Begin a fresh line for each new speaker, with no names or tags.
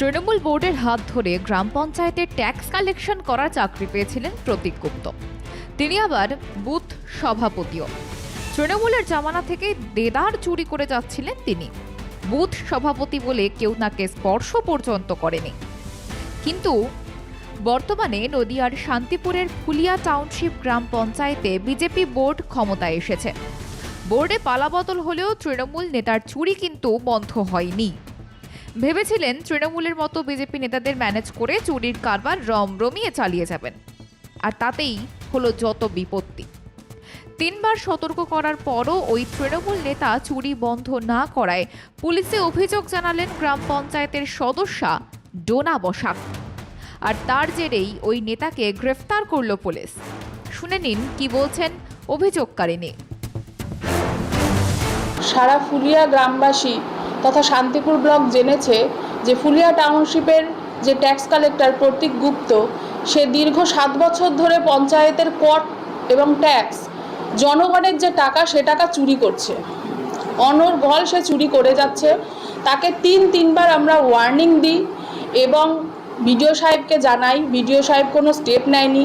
তৃণমূল বোর্ডের হাত ধরে গ্রাম পঞ্চায়েতের ট্যাক্স কালেকশন করার চাকরি পেয়েছিলেন প্রতীক গুপ্ত। তিনি আবার বুথ সভাপতিও। তৃণমূলের জামানা থেকে দেদার চুরি করে যাচ্ছিলেন তিনি। বুথ সভাপতি বলে কেউ তাকে স্পর্শ পর্যন্ত করেনি। কিন্তু বর্তমানে নদিয়ার শান্তিপুরের ফুলিয়া টাউনশিপ গ্রাম পঞ্চায়েতে বিজেপি বোর্ড ক্ষমতায় এসেছে। বোর্ডে পালাবদল হলেও তৃণমূল নেতার চুরি কিন্তু বন্ধ হয়নি। ভেবেছিলেন তৃণমূলের মতো বিজেপি নেতাদের ম্যানেজ করে চুরির কারবার রমরমিয়ে চালিয়ে যাবেন, আর তাতেই হলো যত বিপত্তি। 3 বার সতর্ক করার পরও ওই তৃণমূল নেতা চুরি বন্ধ না করায় পুলিশে অভিযোগ জানালেন গ্রাম পঞ্চায়েতের সদস্যা ডোনা বসাক। আর তার জেরেই ওই নেতাকে গ্রেফতার করল পুলিশ। শুনে নিন কি বলছেন অভিযোগকারিনী।
সারা ফুলিয়া গ্রামবাসী তথা শান্তিপুর ব্লক জেনেছে যে ফুলিয়া টাউনশিপের যে ট্যাক্স কালেক্টর প্রতীক গুপ্ত, সে দীর্ঘ 7 বছর ধরে পঞ্চায়েতের কর এবং ট্যাক্স, জনগণের যে টাকা সে টাকা চুরি করছে। অনর্গল সে চুরি করে যাচ্ছে। তাকে 3বার আমরা ওয়ার্নিং দিই এবং বিডিও সাহেবকে জানাই। বিডিও সাহেব কোনো স্টেপ নেয়নি।